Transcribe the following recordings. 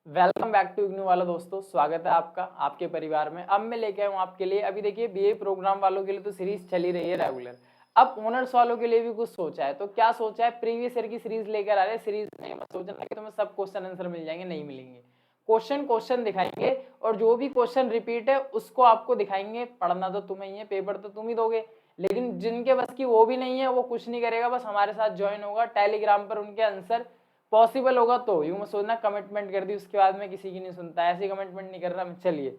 Welcome back to IGNOU वाला दोस्तों, स्वागत है आपका आपके परिवार में। अब मैं लेके आया हूँ आपके लिए, अभी देखिए बीए प्रोग्राम वालों के लिए तो सीरीज चली रही है रेगुलर। अब ऑनर्स वालों के लिए भी कुछ सोचा है, तो क्या सोचा है, प्रीवियस ईयर की सीरीज लेकर आ रहे हैं। सीरीज नहीं मत सोचना कि तुम्हें सब क्वेश्चन आंसर मिल जाएंगे, नहीं मिलेंगे। क्वेश्चन दिखाएंगे और जो भी क्वेश्चन रिपीट है उसको आपको दिखाएंगे। पढ़ना तो तुम्हें ही है, पेपर तो तुम ही दोगे, लेकिन जिनके बस की वो भी नहीं है वो कुछ नहीं करेगा, बस हमारे साथ ज्वाइन होगा। टेलीग्राम पर उनके आंसर पॉसिबल होगा तो यूं मत सोचना कमिटमेंट कर दी उसके बाद में किसी की नहीं सुनता, ऐसी कमिटमेंट नहीं कर रहा मैं। चलिए,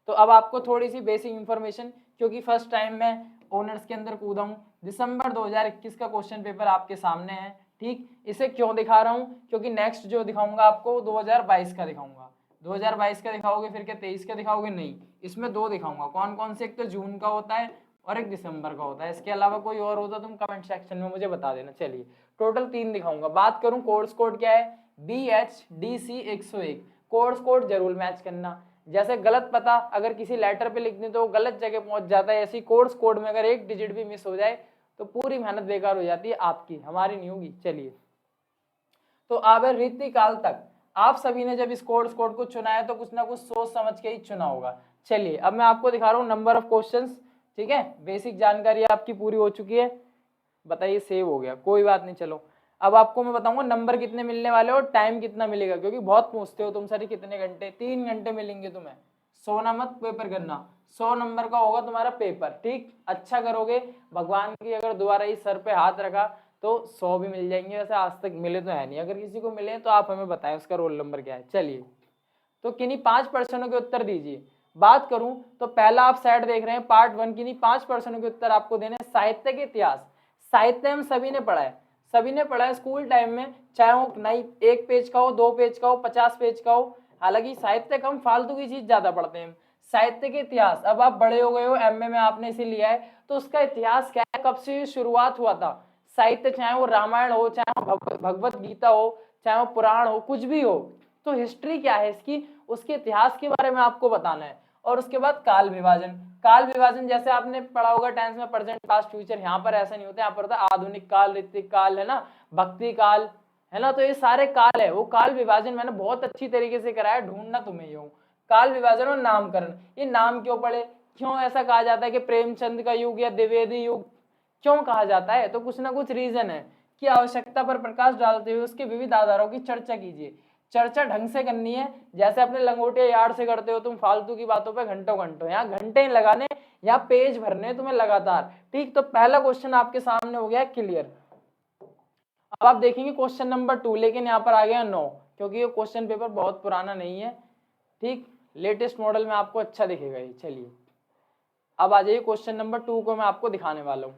तो अब आपको थोड़ी सी बेसिक इंफॉर्मेशन, क्योंकि फर्स्ट टाइम मैं ऑनर्स के अंदर कूदा हूँ। दिसंबर 2021 का क्वेश्चन पेपर आपके सामने है। ठीक, इसे क्यों दिखा रहा हूँ, क्योंकि नेक्स्ट जो दिखाऊंगा आपको 2022 का दिखाऊंगा। 2022 का दिखाओगे फिर क्या 23 का दिखाओगे? नहीं, इसमें दो दिखाऊंगा। कौन कौन से? एक तो जून का होता है और एक दिसंबर का होता है। इसके अलावा कोई और होता तुम कमेंट सेक्शन में मुझे बता देना। चलिए, टोटल 3 दिखाऊंगा। बात करूं कोर्स कोड क्या है, BHDC 101। कोर्स कोड जरूर मैच करना। जैसे गलत पता अगर किसी लेटर पे लिख दें तो गलत जगह पहुंच जाता है, ऐसी कोर्स कोड में अगर एक डिजिट भी मिस हो जाए तो पूरी मेहनत बेकार हो जाती है आपकी, हमारी नहीं होगी। चलिए, तो अब रीतिकाल तक आप सभी ने जब इस कोर्स कोड को चुना है तो कुछ ना कुछ सोच समझ के ही चुना होगा। चलिए, अब मैं आपको दिखा रहा हूँ नंबर ऑफ क्वेश्चंस। ठीक है, बेसिक जानकारी आपकी पूरी हो चुकी है। बताइए, सेव हो गया, कोई बात नहीं। चलो, अब आपको मैं बताऊंगा नंबर कितने मिलने वाले और टाइम कितना मिलेगा, क्योंकि बहुत पूछते हो तुम सर कितने घंटे। 3 घंटे मिलेंगे तुम्हें। सोना मत, पेपर करना। 100 नंबर का होगा तुम्हारा पेपर। ठीक, अच्छा करोगे, भगवान की अगर दोबारा ही सर पे हाथ रखा तो 100 भी मिल जाएंगे। वैसे आज तक मिले तो है नहीं, अगर किसी को मिले तो आप हमें बताएं उसका रोल नंबर क्या है। चलिए, तो किन्हीं 5 प्रश्नों के उत्तर दीजिए। बात करूं तो पहला आप सेट देख रहे हैं पार्ट 1, किन्हीं 5 प्रश्नों के उत्तर आपको देने। साहित्य के इतिहास, साहित्य हम सभी ने पढ़ा है, सभी ने पढ़ा है स्कूल टाइम में, चाहे वो नहीं 1 पेज का हो, 2 पेज का हो, 50 पेज का हो। हालांकि साहित्य कम, फालतू की चीज ज्यादा पढ़ते हैं। साहित्य के इतिहास, अब आप बड़े हो गए हो, एमए में आपने इसे लिया है, तो उसका इतिहास क्या है, कब से शुरुआत हुआ था साहित्य, चाहे वो रामायण हो, चाहे वो भगवत गीता हो, चाहे वो पुराण हो, कुछ भी हो, तो हिस्ट्री क्या है इसकी, उसके इतिहास के बारे में आपको बताना है। और उसके बाद काल विभाजन, काल विभाजन जैसे आपने पढ़ा होगा 10th में, प्रेजेंट पास्ट फ्यूचर। यहाँ पर ऐसा नहीं होता, यहाँ पर होता है आधुनिक काल, ऋतिक काल, है ना, भक्ति काल, है ना। तो ये सारे काल है, वो काल विभाजन मैंने बहुत अच्छी तरीके से कराया, ढूंढना तुम्हें ये। काल विभाजन और नामकरण, ये नाम क्यों पड़े, क्यों ऐसा कहा जाता है कि प्रेमचंद का युग या द्विवेदी युग क्यों कहा जाता है, तो कुछ ना कुछ रीजन है कि आवश्यकता पर प्रकाश डालते हुए उसके विविध आधारों की चर्चा कीजिए। चर्चा ढंग से करनी है, जैसे अपने लंगोटिया यार से करते हो तुम फालतू की बातों पे घंटों घंटों, यहाँ घंटे लगाने, यहाँ पेज भरने तुम्हें लगातार। ठीक, तो पहला क्वेश्चन आपके सामने हो गया क्लियर। अब आप देखेंगे क्वेश्चन नंबर 2, लेकिन यहाँ पर आ गया 9, क्योंकि ये क्वेश्चन पेपर बहुत पुराना नहीं है। ठीक, लेटेस्ट मॉडल में आपको अच्छा दिखेगा ये। चलिए, अब आ जाइए क्वेश्चन नंबर 2 को मैं आपको दिखाने वाला हूँ।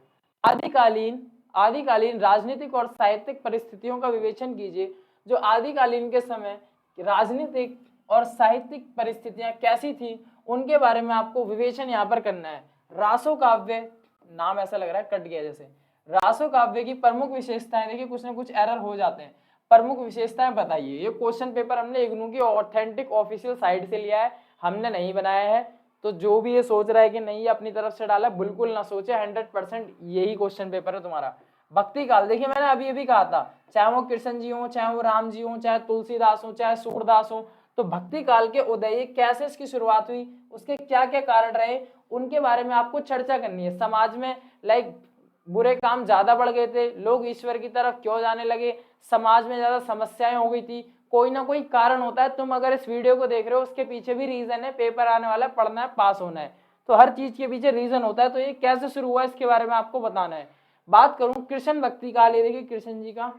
आदिकालीन राजनीतिक और साहित्यिक परिस्थितियों का विवेचन कीजिए। जो आदिकालीन के समय राजनीतिक और साहित्यिक परिस्थितियां कैसी थी उनके बारे में आपको विवेचन यहाँ पर करना है। रासो काव्य, नाम ऐसा लग रहा है कट गया जैसे। रासो काव्य की प्रमुख विशेषताएं, देखिए कुछ ना कुछ एरर हो जाते हैं। प्रमुख विशेषताएं बताइए। ये क्वेश्चन पेपर हमने इग्नू की ऑथेंटिक ऑफिशियल साइट से लिया है, हमने नहीं बनाया है। तो जो भी ये सोच रहा है कि नहीं अपनी तरफ से डाला, बिल्कुल ना सोचे, 100% यही क्वेश्चन पेपर है तुम्हारा। भक्ति काल, देखिए मैंने अभी अभी कहा था, चाहे वो कृष्ण जी हो, चाहे वो राम जी हो, चाहे तुलसीदास हो, चाहे सूरदास हो, तो भक्ति काल के उदय कैसे इसकी शुरुआत हुई, उसके क्या क्या कारण रहे, उनके बारे में आपको चर्चा करनी है। समाज में लाइक बुरे काम ज्यादा बढ़ गए थे, लोग ईश्वर की तरफ क्यों जाने लगे, समाज में ज्यादा समस्याएं हो गई थी, कोई ना कोई कारण होता है। तुम अगर इस वीडियो को देख रहे हो उसके पीछे भी रीजन है, पेपर आने वाला है, पढ़ना है, पास होना है, तो हर चीज के पीछे रीजन होता है। तो ये कैसे शुरू हुआ इसके बारे में आपको बताना है। बात करूं कृष्ण भक्ति काल, ये देखिए कृष्ण जी का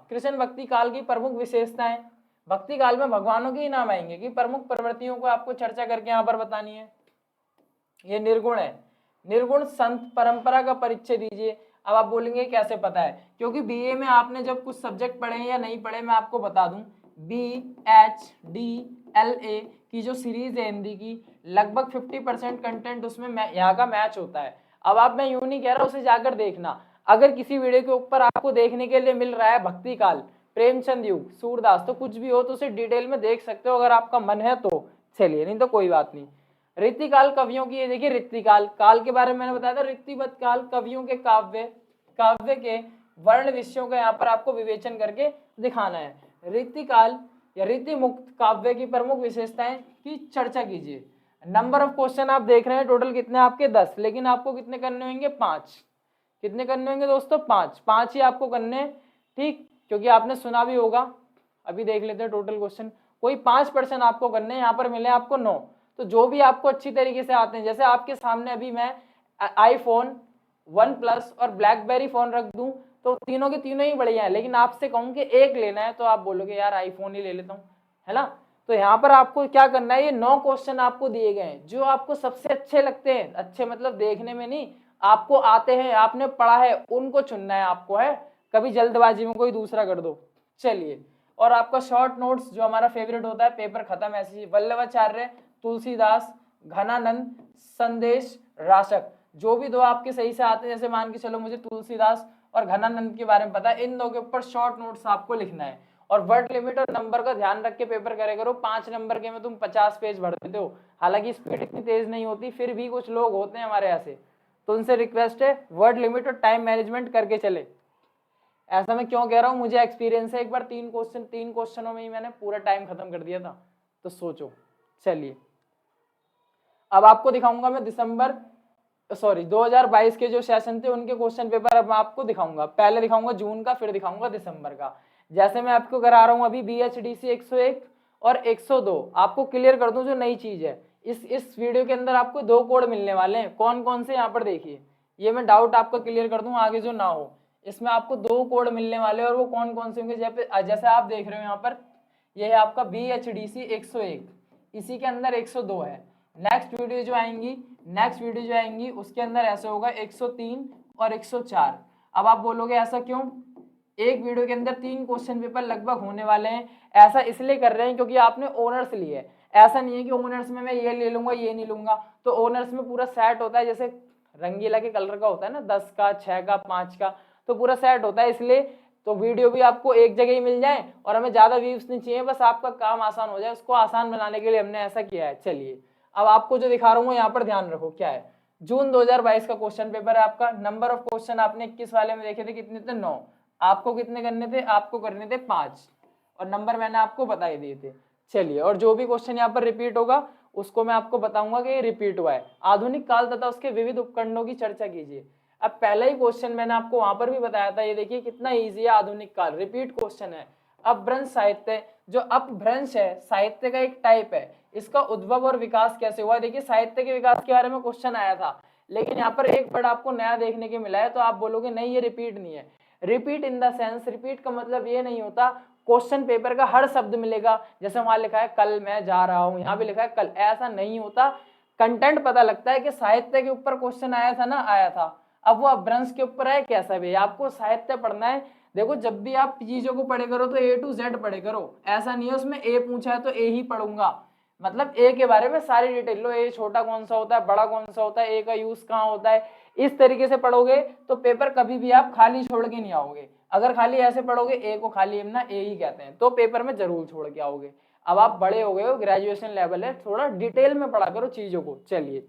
कृष्ण भक्ति काल की प्रमुख विशेषताएं। भक्ति काल में भगवानों के ही नाम आएंगे कि प्रमुख प्रवृत्तियों को आपको चर्चा करके यहाँ पर बतानी है। ये निर्गुण है, निर्गुण संत परंपरा का परिचय दीजिए। अब आप बोलेंगे कैसे पता है, क्योंकि बीए में आपने जब कुछ सब्जेक्ट पढ़े हैं या नहीं पढ़े, मैं आपको बता दूं, BHDLA की जो सीरीज है हिंदी की, लगभग 50% कंटेंट उसमें यहाँ का मैच होता है। अब आप, मैं यूं नहीं कह रहा, उसे जाकर देखना। अगर किसी वीडियो के ऊपर आपको देखने के लिए मिल रहा है भक्ति काल, प्रेमचंद युग, सूरदास, तो कुछ भी हो तो उसे डिटेल में देख सकते हो अगर आपका मन है तो। चलिए, नहीं तो कोई बात नहीं। ऋतिकाल कवियों की, ये देखिए ऋतिकाल काल के बारे में मैंने बताया था, ऋतिवत काल कवियों के काव्य के वर्ण विषयों का यहाँ पर आपको विवेचन करके दिखाना है। ऋतिकाल या रीति मुक्त काव्य की प्रमुख विशेषताएं की चर्चा कीजिए। नंबर ऑफ क्वेश्चन आप देख रहे हैं टोटल कितने आपके 10, लेकिन आपको कितने करने होंगे 5। कितने करने होंगे दोस्तों 5 ही आपको करने, ठीक, क्योंकि आपने सुना भी होगा। अभी देख लेते हैं टोटल क्वेश्चन, कोई 5% आपको करने, यहाँ पर मिले आपको 9। तो जो भी आपको अच्छी तरीके से आते हैं, जैसे आपके सामने अभी मैं आईफोन, वन प्लस और ब्लैकबेरी फोन रख दूं तो तीनों के तीनों ही बढ़िया है, लेकिन आपसे कहूं कि एक लेना है तो आप बोलोगे यार आईफोन ही ले लेता हूं, है ना। तो यहाँ पर आपको क्या करना है, ये 9 क्वेश्चन आपको दिए गए हैं, जो आपको सबसे अच्छे लगते हैं, अच्छे मतलब देखने में नहीं, आपको आते हैं, आपने पढ़ा है, उनको चुनना है आपको, है, कभी जल्दबाजी में कोई दूसरा कर दो। चलिए, और आपका शॉर्ट नोट्स जो हमारा फेवरेट होता है, पेपर खत्म ऐसे ही, वल्लभाचार्य, तुलसीदास, घनानंद, संदेश, राशक, जो भी दो आपके सही से आते हैं, जैसे मान के चलो मुझे तुलसीदास और घनानंद के बारे में पता है, इन दो के ऊपर शॉर्ट नोट्स आपको लिखना है। और वर्ड लिमिट और नंबर का ध्यान रख के पेपर करे करो। 5 नंबर के में तुम 50 पेज भर देते हो, हालांकि स्पीड इतनी तेज नहीं होती, फिर भी कुछ लोग होते हैं हमारे यहाँ से, तो उनसे रिक्वेस्ट है वर्ड लिमिट और टाइम मैनेजमेंट करके चले। ऐसा मैं क्यों कह रहा हूँ, मुझे एक्सपीरियंस है, एक बार 3 क्वेश्चनों में ही मैंने पूरा टाइम खत्म कर दिया था, तो सोचो। चलिए, अब आपको दिखाऊंगा मैं 2022 के जो सेशन थे उनके क्वेश्चन पेपर अब मैं आपको दिखाऊंगा। पहले दिखाऊंगा जून का, फिर दिखाऊंगा दिसंबर का। जैसे मैं आपको करा रहा हूं अभी BHDC 101 और 102, आपको क्लियर कर दूं जो नई चीज है, इस वीडियो के अंदर आपको 2 कोड मिलने वाले हैं। कौन कौन से, यहाँ पर देखिए, ये मैं डाउट आपका क्लियर कर दूं आगे जो ना हो। इसमें आपको 2 कोड मिलने वाले हैं, और वो कौन कौन से होंगे, जैसे आप देख रहे हो यहाँ पर, ये है आपका BHDC 101, इसी के अंदर 102 है। नेक्स्ट वीडियो जो आएंगी उसके अंदर ऐसे होगा 103 और 104। अब आप बोलोगे ऐसा क्यों, एक वीडियो के अंदर 3 क्वेश्चन पेपर लगभग होने वाले हैं। ऐसा इसलिए कर रहे हैं क्योंकि आपने ऑनर्स लिए है। ऐसा नहीं है कि ऑनर्स में मैं ये ले लूंगा ये नहीं लूंगा, तो ऑनर्स में पूरा सेट होता है, जैसे रंगीला के कलर का होता है ना, 10 का, 6 का, 5 का, तो पूरा सेट होता है। इसलिए तो वीडियो भी आपको एक जगह ही मिल जाए, और हमें ज्यादा व्यूज नहीं चाहिए, बस आपका काम आसान हो जाए, उसको आसान बनाने के लिए हमने ऐसा किया है। चलिए, अब आपको जो दिखा रहा हूँ यहाँ पर ध्यान रखो, क्या है, जून 2022 का क्वेश्चन पेपर है आपका। नंबर ऑफ क्वेश्चन आपने 21 वाले में देखे थे कितने थे, 9। आपको कितने करने थे, आपको करने थे 5, और नंबर मैंने आपको बता ही दिए थे। चलिए, और जो भी क्वेश्चन यहाँ पर रिपीट होगा उसको मैं आपको बताऊंगा कि ये रिपीट हुआ है। आधुनिक काल तथा उसके विविध उपकरणों की चर्चा कीजिए। अब पहला ही क्वेश्चन मैंने आपको वहां पर भी बताया था, ये देखिए कितना इजी है, आधुनिक काल, रिपीट क्वेश्चन है। अपभ्रंश साहित्य, जो अपभ्रंश है साहित्य का एक टाइप है, इसका उद्भव और विकास कैसे हुआ। देखिए साहित्य के विकास के बारे में क्वेश्चन आया था, लेकिन यहाँ पर एक वर्ड आपको नया देखने के मिला है, तो आप बोलोगे नहीं ये रिपीट नहीं है। Repeat in the sense, repeat का मतलब ये नहीं होता क्वेश्चन पेपर का हर शब्द मिलेगा, जैसे वहां लिखा है कल मैं जा रहा हूं, यहाँ भी लिखा है कल, ऐसा नहीं होता। कंटेंट पता लगता है कि साहित्य के ऊपर क्वेश्चन आया था ना, आया था, अब वो अपभ्रंश के ऊपर है कैसा भी, आपको साहित्य पढ़ना है। देखो जब भी आप चीजों को पढ़े करो तो A to Z पढ़े करो, ऐसा नहीं है उसमें A पूछा है तो A ही पढ़ूंगा, मतलब A के बारे में सारी डिटेल लो, A छोटा कौन सा होता है, बड़ा कौन सा होता है, A का यूज कहाँ होता है, इस तरीके से पढ़ोगे तो पेपर कभी भी आप खाली छोड़ के नहीं आओगे। अगर खाली ऐसे पढ़ोगे, A को खाली ना A ही कहते हैं, तो पेपर में जरूर छोड़ के आओगे। अब आप बड़े हो गए हो, ग्रेजुएशन लेवल है, थोड़ा डिटेल में पढ़ा करो चीजों को। चलिए,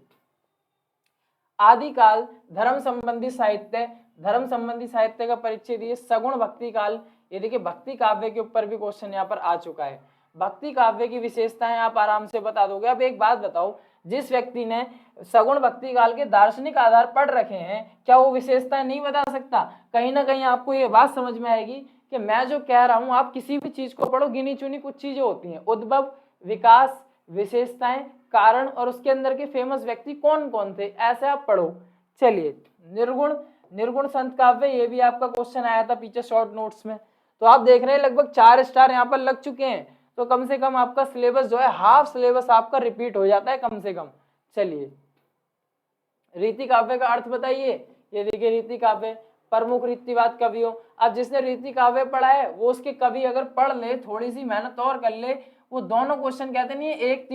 आदिकाल, धर्म संबंधी साहित्य, धर्म संबंधी साहित्य का परिचय दिए। सगुण भक्ति काल, ये देखिए भक्ति काव्य के ऊपर भी क्वेश्चन यहाँ पर आ चुका है। भक्ति काव्य की विशेषताएं आप आराम से बता दोगे। अब एक बात बताओ, जिस व्यक्ति ने सगुण भक्ति काल के दार्शनिक आधार पढ़ रखे हैं, क्या वो विशेषताएं नहीं बता सकता। कहीं ना कहीं आपको ये बात समझ में आएगी कि मैं जो कह रहा हूं, आप किसी भी चीज को पढ़ो, गिनी चुनी कुछ चीजें होती हैं, उद्भव, विकास, विशेषताएं, कारण, और उसके अंदर के फेमस व्यक्ति कौन कौन थे, ऐसे आप पढ़ो। चलिए, निर्गुण, निर्गुण संत काव्य, ये भी आपका क्वेश्चन आया था पीछे शॉर्ट नोट्स में, तो आप देख रहे हैं लगभग 4 स्टार यहाँ पर लग चुके हैं, तो कम से कम आपका सिलेबस जो है, हाफ सिलेबस आपका रिपीट हो जाता है कम से कम। चलिए, रीति काव्य का अर्थ बताइए। ये देखिए रीति काव्य, प्रमुख रीतिवाद कवियों। अब जिसने रीति काव्य पढ़ा है वो उसके कवि अगर पढ़ ले, थोड़ी सी मेहनत और कर ले, वो दोनों क्वेश्चन कहते नहीं है एक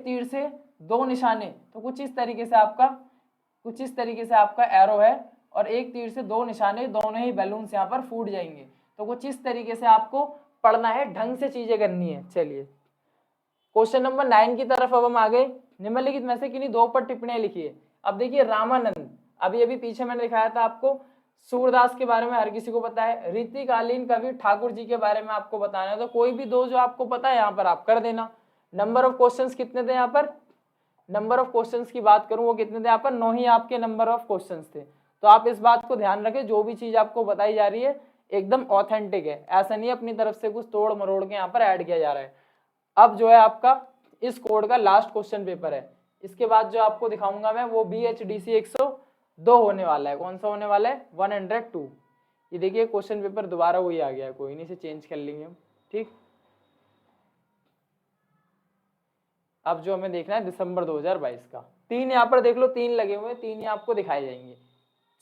तीर से 2 निशाने, तो कुछ इस तरीके से आपका एरो है, और एक तीर से 2 निशाने, दोनों ही बैलून्स यहाँ पर फूट जाएंगे, तो कुछ इस तरीके से आपको पढ़ना है, ढंग से चीजें करनी है। चलिए, क्वेश्चन नंबर 9 की तरफ अब हम आ गए। निम्नलिखित में से किन्हीं 2 पर टिप्पणियां लिखिए। अब देखिए रामानंद, अभी पीछे मैंने दिखाया था आपको, सूरदास के बारे में हर किसी को पता है। रीतिकालीन कवि ठाकुर जी के बारे में आपको बताना है, तो कोई भी दो जो आपको पता है यहाँ पर आप कर देना। नंबर ऑफ क्वेश्चंस कितने थे यहाँ पर, नंबर ऑफ क्वेश्चंस की बात करूं वो कितने थे यहाँ पर, 9 ही आपके नंबर ऑफ क्वेश्चंस थे। तो आप इस बात को ध्यान रखें, जो भी चीज आपको बताई जा रही है एकदम ऑथेंटिक है, ऐसा नहीं अपनी तरफ से कुछ तोड़ मरोड़ के यहाँ पर ऐड किया जा रहा है। अब जो है आपका इस कोड का लास्ट क्वेश्चन पेपर है, इसके बाद जो आपको दिखाऊंगा मैं वो BHDC 102 होने वाला है। कौन सा होने वाला है, 102। ये देखिए क्वेश्चन पेपर दोबारा वही आ गया है, कोई नहीं, इसे चेंज कर लेंगे हम, ठीक। अब जो हमें देखना है दिसंबर 2022 का, 3 यहाँ पर देख लो, 3 लगे हुए हैं, 3 ही आपको दिखाए जाएंगे।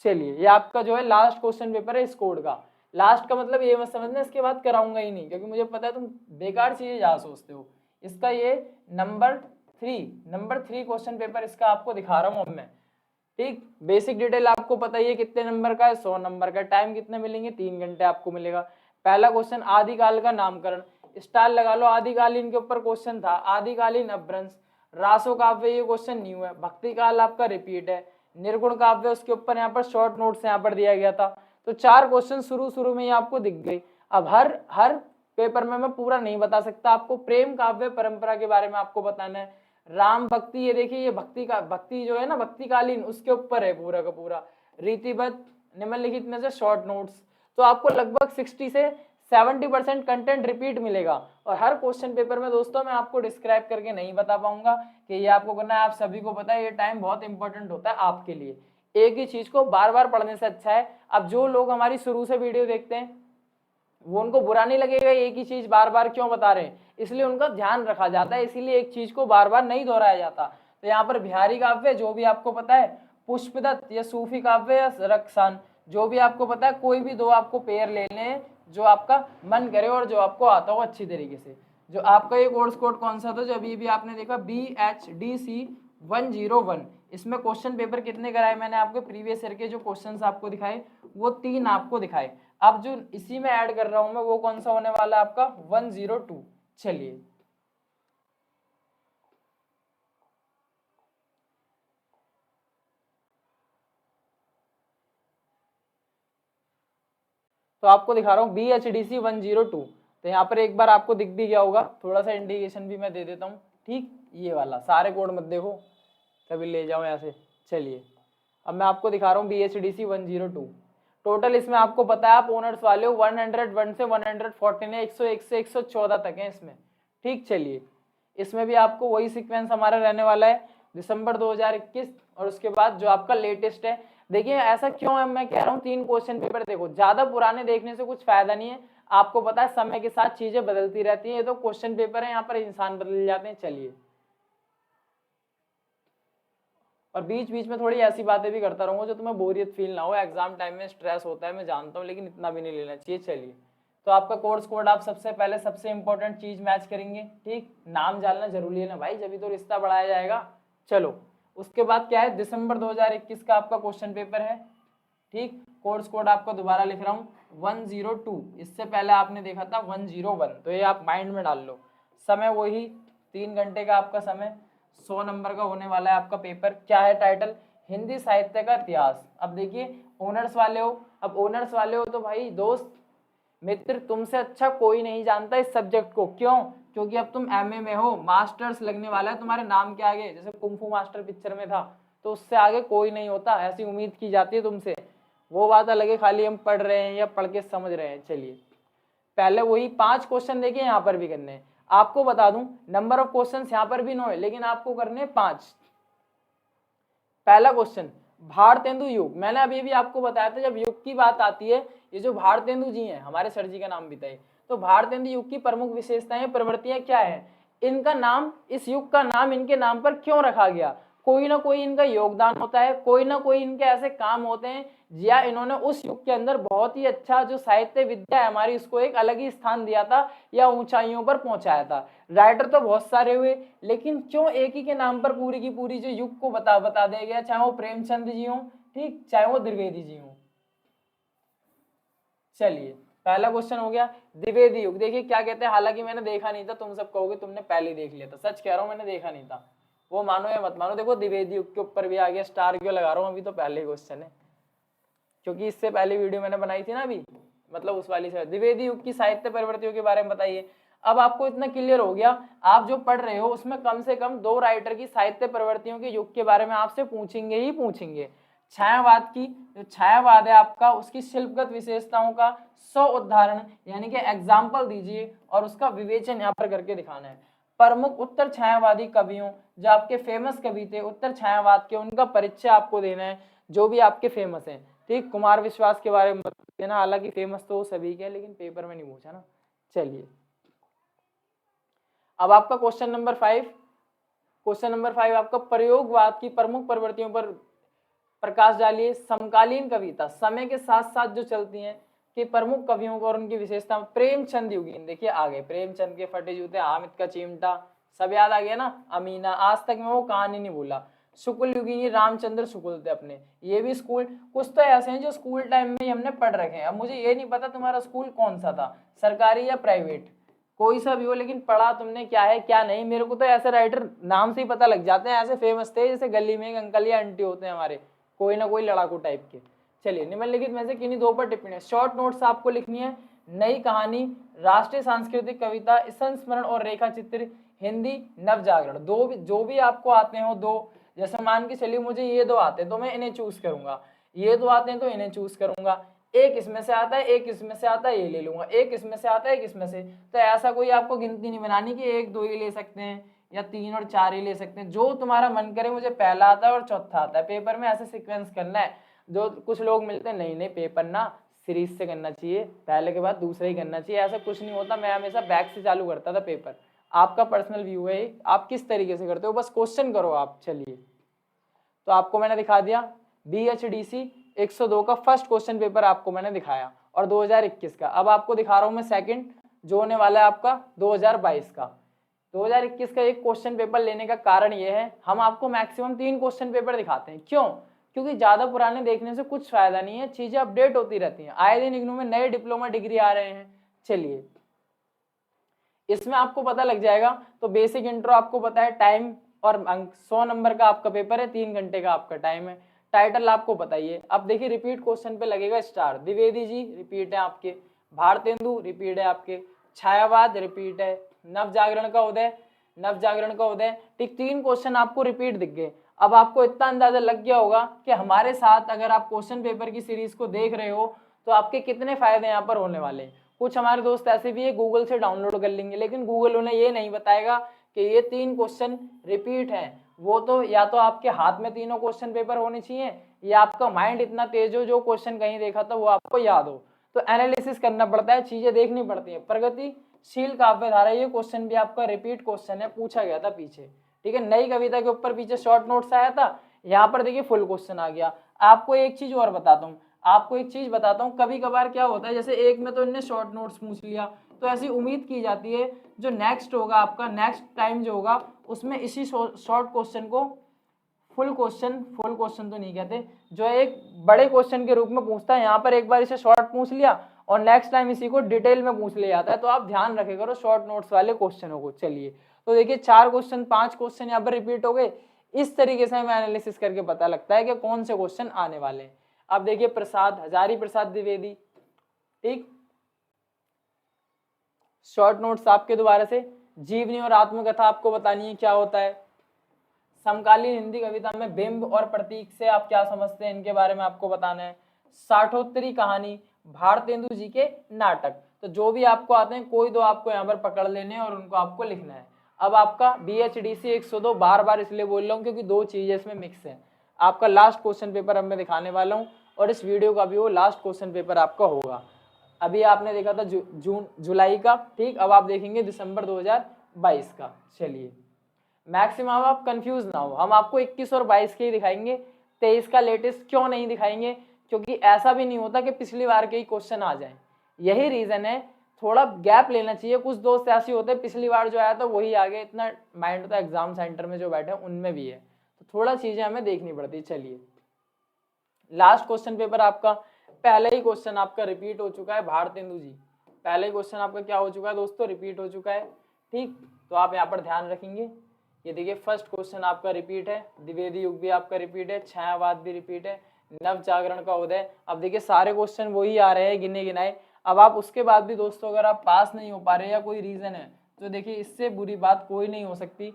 चलिए ये आपका जो है लास्ट क्वेश्चन पेपर है इस कोड का। लास्ट का मतलब ये मत समझना इसके बाद कराऊंगा ही नहीं, क्योंकि मुझे पता है तुम बेकार चीजें ज्यादा सोचते हो। इसका ये नंबर 3 क्वेश्चन पेपर इसका आपको दिखा रहा हूँ अब मैं, ठीक। बेसिक डिटेल आपको पता ही है कितने नंबर का है, 100 नंबर का। टाइम कितने मिलेंगे, 3 घंटे आपको मिलेगा। पहला क्वेश्चन आदिकाल का नामकरण, स्टार लगा लो, आदिकालीन के ऊपर क्वेश्चन था। आदिकालीन अपभ्रंश, रासो काव्य ये क्वेश्चन न्यू है। भक्ति काल आपका रिपीट है। निर्गुण काव्य उसके ऊपर यहाँ पर शॉर्ट नोट्स यहाँ पर दिया गया था। तो 4 क्वेश्चन शुरू में ही आपको दिख गई। अब हर पेपर में मैं पूरा नहीं बता सकता आपको। प्रेम काव्य परंपरा के बारे में आपको बताना है। राम भक्ति, ये देखिए ये भक्ति जो है ना भक्तिकालीन, उसके ऊपर है पूरा का पूरा। रीतिबद्ध निम्नलिखित में से शॉर्ट नोट्स, तो आपको लगभग 60 से 70% कंटेंट रिपीट मिलेगा। और हर क्वेश्चन पेपर में दोस्तों मैं आपको डिस्क्राइब करके नहीं बता पाऊंगा कि ये आपको करना है। आप सभी को पता है ये टाइम बहुत इंपॉर्टेंट होता है आपके लिए। एक ही चीज को बार बार पढ़ने से अच्छा है, अब जो लोग हमारी शुरू से वीडियो देखते हैं वो उनको बुरा नहीं लगेगा एक ही चीज बार बार क्यों बता रहे हैं, इसलिए उनका ध्यान रखा जाता है, इसीलिए एक चीज को बार बार नहीं दोहराया जाता। तो यहाँ पर बिहारी काव्य जो भी आपको पता है, पुष्पदत्त या सूफी काव्य या रक्षान, जो भी आपको पता है, कोई भी दो आपको पेयर ले लें जो आपका मन करे और जो आपको आता हो अच्छी तरीके से। जो आपका ये कोर्स कोड कौन सा था जो अभी भी आपने देखा, BHDC 101, इसमें क्वेश्चन पेपर कितने कराए मैंने आपको, प्रीवियस ईयर के जो क्वेश्चंस आपको दिखाए वो 3 आपको दिखाए। अब जो इसी में ऐड कर रहा हूं मैं वो कौन सा होने वाला है आपका 102। चलिए तो आपको दिखा रहा हूँ BHDC 102। तो यहाँ पर एक बार आपको दिख भी गया होगा, थोड़ा सा इंडिकेशन भी मैं दे देता हूँ, ठीक। ये वाला सारे कोड मत देखो, कभी ले जाओ यहाँ से। चलिए अब मैं आपको दिखा रहा हूँ BHDC 102। टोटल इसमें आपको पता है आप ओनर्स वाले हो 101 से 114 है, 101 से 114 तक है इसमें, ठीक। चलिए इसमें भी आपको वही सीक्वेंस हमारा रहने वाला है, दिसंबर 2021 और उसके बाद जो आपका लेटेस्ट है। देखिए ऐसा क्यों है मैं कह रहा हूँ 3 क्वेश्चन पेपर देखो, ज्यादा पुराने देखने से कुछ फायदा नहीं है। आपको पता है समय के साथ चीजें बदलती रहती हैं, ये तो क्वेश्चन पेपर है, यहाँ पर इंसान बदल जाते हैं। चलिए और बीच बीच में थोड़ी ऐसी बातें भी करता रहूंगा जो तुम्हें बोरियत फील ना हो। एग्जाम टाइम में स्ट्रेस होता है मैं जानता हूँ, लेकिन इतना भी नहीं लेना चाहिए। चलिए तो आपका कोर्स कोड आप सबसे पहले सबसे इंपॉर्टेंट चीज मैच करेंगे, ठीक। नाम जानना जरूरी है ना भाई, जब तो रिश्ता बढ़ाया जाएगा। चलो उसके बाद क्या है, दिसंबर 2021 का आपका क्वेश्चन पेपर है, ठीक। कोर्स कोड आपको दोबारा लिख रहा हूँ 102, इससे पहले आपने देखा था 101, तो ये आप माइंड में डाल लो। समय वही 3 घंटे का आपका समय, 100 नंबर का होने वाला है आपका पेपर। क्या है टाइटल, हिंदी साहित्य का इतिहास। अब देखिए ऑनर्स वाले हो, अब ऑनर्स वाले हो तो भाई दोस्त मित्र तुमसे अच्छा कोई नहीं जानता इस सब्जेक्ट को। क्यों, क्योंकि अब तुम एमए में हो, मास्टर्स लगने वाला है तुम्हारे नाम के आगे, जैसे कुंफू मास्टर पिक्चर में था, तो उससे आगे कोई नहीं होता, ऐसी उम्मीद की जाती है तुमसे। वो बात अलग है खाली हम पढ़ रहे हैं या पढ़ के समझ रहे हैं। चलिए पहले वही 5 क्वेश्चन देखिए यहाँ पर भी करने हैं। आपको बता दूं नंबर ऑफ क्वेश्चंस यहाँ पर भी 9 है, लेकिन आपको करने 5। पहला क्वेश्चन, भारतेंदु युग। मैंने अभी भी आपको बताया था जब युग की बात आती है, ये जो भारतेंदु जी हैं हमारे सर जी का नाम भी था, तो भारतेंदु युग की प्रमुख विशेषताएं प्रवृत्तियां क्या है, इनका नाम, इस युग का नाम इनके नाम पर क्यों रखा गया। कोई ना कोई इनका योगदान होता है, कोई ना कोई इनके ऐसे काम होते हैं या इन्होंने उस युग के अंदर बहुत ही अच्छा जो साहित्य विद्या है हमारी उसको एक अलग ही स्थान दिया था या ऊंचाइयों पर पहुंचाया था। राइटर तो बहुत सारे हुए, लेकिन क्यों एक ही के नाम पर पूरी की पूरी जो युग को बता दिया गया, चाहे वो प्रेमचंद जी हो, ठीक, चाहे वो द्विवेदी जी हो। चलिए पहला क्वेश्चन हो गया द्विवेदी युग। देखिए क्या कहते हैं, हालांकि मैंने देखा नहीं था, तुम सब कहोगे तुमने पहले ही देख लिया था, सच कह रहा हूं मैंने देखा नहीं था, वो मानो या मत मानो। देखो द्विवेदी युग के ऊपर भी आ गया, स्टार क्यों लगा रहा हूं, अभी तो पहले क्वेश्चन है। क्योंकि इससे पहले वीडियो मैंने बनाई थी ना अभी, मतलब उस वाली से। द्विवेदी युग की साहित्य प्रवृत्तियों के बारे में बताइए। अब आपको इतना क्लियर हो गया, आप जो पढ़ रहे हो उसमें कम से कम 2 राइटर की साहित्य प्रवृत्तियों के युग के बारे में आपसे पूछेंगे ही पूछेंगे। छायावाद की, जो छायावाद है आपका, उसकी शिल्पगत विशेषताओं का 100 उदाहरण यानी कि एग्जाम्पल दीजिए और उसका विवेचन यहाँ पर करके दिखाना है। प्रमुख उत्तर छायावादी कवियों, जो आपके फेमस कवि थे उत्तर छायावाद के, उनका परिचय आपको देना है, जो भी आपके फेमस हैं। ठीक, कुमार विश्वास के बारे में देना, हालांकि फेमस तो सभी के, लेकिन पेपर में नहीं पूछा ना। चलिए, अब आपका क्वेश्चन नंबर 5, क्वेश्चन नंबर 5 आपका प्रयोगवाद की प्रमुख प्रवृत्तियों पर प्रकाश डालिए। समकालीन कविता, समय के साथ साथ जो चलती हैं, कि प्रमुख कवियों को और उनकी विशेषता। प्रेमचंद युगीन, देखिए आ गए प्रेमचंद के फटे जूते, हामिद का चिमटा, सब याद आ गया ना। अमीना, आज तक मैं वो कहानी नहीं भूला। शुक्ल युगीन, रामचंद्र शुक्ल थे अपने, ये भी स्कूल, कुछ तो ऐसे हैं जो स्कूल टाइम में ही हमने पढ़ रखे हैं। अब मुझे ये नहीं पता तुम्हारा स्कूल कौन सा था, सरकारी या प्राइवेट, कोई सा भी हो, लेकिन पढ़ा तुमने क्या है क्या नहीं। मेरे को तो ऐसे राइटर नाम से ही पता लग जाते हैं, ऐसे फेमस थे जैसे गली में एक अंकल या आंटी होते हैं हमारे, कोई ना कोई लड़ाकू टाइप के। चलिए, निम्नलिखित में से किन्हीं 2 पर टिप्पणी। शॉर्ट नोट्स आपको लिखनी है। नई कहानी, राष्ट्रीय सांस्कृतिक कविता, संस्मरण और रेखा चित्र, हिंदी, नवजागरण। जो भी आपको आते हो 2, जैसे मान के चलिए मुझे ये 2 आते हैं तो मैं इन्हें चूज करूंगा, ये 2 आते हैं तो इन्हें चूज करूंगा, एक इसमें से आता है, एक इसमें से आता है, ये ले लूंगा, एक इसमें से आता है, एक इसमें से। तो ऐसा कोई आपको गिनती नहीं बनानी कि 1 2 ही ले सकते हैं या 3 और 4 ही ले सकते हैं, जो तुम्हारा मन करे। मुझे पहला आता है और चौथा आता है, पेपर में ऐसे सीक्वेंस करना है। जो कुछ लोग मिलते हैं, नहीं पेपर ना सीरीज से करना चाहिए, पहले के बाद दूसरा ही करना चाहिए, ऐसा कुछ नहीं होता। मैं हमेशा बैक से चालू करता था पेपर। आपका पर्सनल व्यू है, आप किस तरीके से करते हो, बस क्वेश्चन करो आप। चलिए, तो आपको मैंने दिखा दिया BHDC 102 का फर्स्ट क्वेश्चन पेपर आपको मैंने दिखाया, और 2021 का। अब आपको दिखा रहा हूं मैं सेकंड, जो होने वाला है आपका 2022 का। 2021 का एक क्वेश्चन पेपर लेने का कारण यह है, हम आपको मैक्सिमम 3 क्वेश्चन पेपर दिखाते हैं। क्यों? क्योंकि ज्यादा पुराने देखने से कुछ फायदा नहीं है, चीजें अपडेट होती रहती हैं, आए दिन इग्नू में नए डिप्लोमा डिग्री आ रहे हैं। चलिए, इसमें आपको पता लग जाएगा। तो बेसिक इंट्रो आपको पता है, टाइम और अंक, 100 नंबर का आपका पेपर है, 3 घंटे का आपका टाइम है। टाइटल आपको बताइए। अब देखिए, रिपीट क्वेश्चन पे लगेगा स्टार। द्विवेदी जी रिपीट है आपके, भारतेंदु रिपीट है आपके, छायावाद रिपीट है, नवजागरण का उदय, नवजागरण का उदय। ठीक, 3 क्वेश्चन आपको रिपीट दिख गए। अब आपको इतना अंदाजा लग गया होगा कि हमारे साथ अगर आप क्वेश्चन पेपर की सीरीज को देख रहे हो तो आपके कितने फायदे यहाँ पर होने वाले हैं। कुछ हमारे दोस्त ऐसे भी है गूगल से डाउनलोड कर लेंगे, लेकिन गूगल उन्हें ये नहीं बताएगा कि ये 3 क्वेश्चन रिपीट हैं। वो तो या तो आपके हाथ में तीनों क्वेश्चन पेपर होने चाहिए, या आपका माइंड इतना तेज हो जो क्वेश्चन कहीं देखा था वो आपको याद हो। तो एनालिसिस करना पड़ता है, चीजें देखनी पड़ती है। प्रगतिशील काव्य धारा, ये क्वेश्चन भी आपका रिपीट क्वेश्चन है, पूछा गया था पीछे। ठीक है, नई कविता के ऊपर पीछे शॉर्ट नोट्स आया था, यहाँ पर देखिए फुल क्वेश्चन आ गया। आपको एक चीज और बताता हूँ, आपको एक चीज बताता हूँ, कभी कभार क्या होता है, जैसे एक में तो इनने शॉर्ट नोट्स पूछ लिया, तो ऐसी उम्मीद की जाती है जो नेक्स्ट होगा आपका, नेक्स्ट टाइम जो होगा उसमें इसी शॉर्ट क्वेश्चन को फुल क्वेश्चन तो नहीं कहते, जो एक बड़े क्वेश्चन के रूप में पूछता है। यहाँ पर एक बार इसे शॉर्ट पूछ लिया और नेक्स्ट टाइम इसी को डिटेल में पूछ लिया जाता है। तो आप ध्यान रखे करो शॉर्ट नोट्स वाले क्वेश्चनों को। चलिए, तो देखिए 4 क्वेश्चन 5 क्वेश्चन यहाँ पर रिपीट हो गए। इस तरीके से हमें एनालिसिस करके पता लगता है कि कौन से क्वेश्चन आने वाले हैं। अब देखिए, प्रसाद, हजारी प्रसाद द्विवेदी। ठीक, शॉर्ट नोट्स आपके दोबारा से। जीवनी और आत्मकथा आपको बतानी है क्या होता है। समकालीन हिंदी कविता में बिंब और प्रतीक से आप क्या समझते हैं, इनके बारे में आपको बताना है। साठोत्तरी कहानी, भारतेंदु जी के नाटक। तो जो भी आपको आते हैं कोई 2 आपको यहाँ पर पकड़ लेने और उनको आपको लिखना है। अब आपका BHDC 102 बार बार इसलिए बोल रहा हूँ क्योंकि 2 चीजें इसमें मिक्स है। आपका लास्ट क्वेश्चन पेपर अब मैं दिखाने वाला हूँ, और इस वीडियो का भी वो लास्ट क्वेश्चन पेपर आपका होगा। अभी आपने देखा था जुलाई का, ठीक, अब आप देखेंगे दिसंबर 2022 का। चलिए, मैक्सिमम आप कंफ्यूज ना हो, हम आपको 21 और 22 के ही दिखाएंगे, 23 का लेटेस्ट क्यों नहीं दिखाएंगे, क्योंकि ऐसा भी नहीं होता कि पिछली बार के ही क्वेश्चन आ जाए। यही रीजन है, थोड़ा गैप लेना चाहिए। कुछ दोस्त ऐसे होते हैं पिछली बार जो आया था वही आ गए, इतना माइंड होता है एग्जाम सेंटर में जो बैठे हैं उनमें भी है, तो थोड़ा चीजें हमें देखनी पड़ती है। चलिए, लास्ट क्वेश्चन पेपर आपका, पहले ही क्वेश्चन आपका रिपीट हो चुका है, भारतेंदु जी, पहले ही क्वेश्चन आपका क्या हो चुका है दोस्तों, रिपीट हो चुका है। ठीक, तो आप यहाँ पर ध्यान रखेंगे। ये देखिए, फर्स्ट क्वेश्चन आपका रिपीट है, द्विवेदी युग भी आपका रिपीट है, छायावाद भी रिपीट है, नव जागरण का उदय। अब देखिए सारे क्वेश्चन वही आ रहे हैं गिने गिनाए। अब आप उसके बाद भी दोस्तों अगर आप पास नहीं हो पा रहे या कोई रीजन है तो देखिए इससे बुरी बात कोई नहीं हो सकती।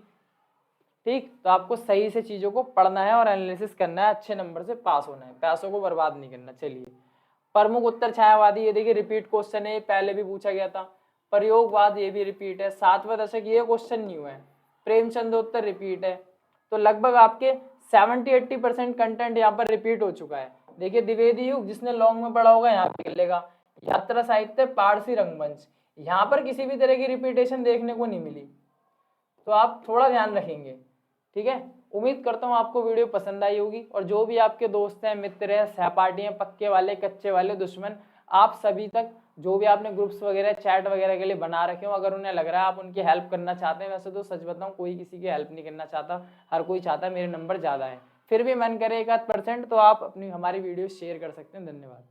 ठीक, तो आपको सही से चीजों को पढ़ना है और एनालिसिस करना है, अच्छे नंबर से पास होना है, पैसों को बर्बाद नहीं करना। चलिए, प्रमुख उत्तर छायावादी, ये देखिए रिपीट क्वेश्चन है, पहले भी पूछा गया था। प्रयोगवाद, ये भी रिपीट है। सातवां दशक, ये क्वेश्चन न्यू है। प्रेमचंदोत्तर रिपीट है। तो लगभग आपके 70-80% कंटेंट यहाँ पर रिपीट हो चुका है। देखिए द्विवेदी युग, जिसने लॉन्ग में पढ़ा होगा यहाँ पे कर लेगा। यात्रा साहित्य, पारसी रंगमंच, यहाँ पर किसी भी तरह की रिपीटेशन देखने को नहीं मिली, तो आप थोड़ा ध्यान रखेंगे। ठीक है, उम्मीद करता हूँ आपको वीडियो पसंद आई होगी, और जो भी आपके दोस्त हैं, मित्र हैं, सहपाठी हैं, पक्के वाले, कच्चे वाले, दुश्मन, आप सभी तक जो भी आपने ग्रुप्स वगैरह, चैट वगैरह के लिए बना रखे हो, अगर उन्हें लग रहा है आप उनकी हेल्प करना चाहते हैं, वैसे तो सच बताऊं कोई किसी की हेल्प नहीं करना चाहता, हर कोई चाहता है मेरे नंबर ज़्यादा है, फिर भी मन करे 1-8% तो आप अपनी हमारी वीडियो शेयर कर सकते हैं। धन्यवाद।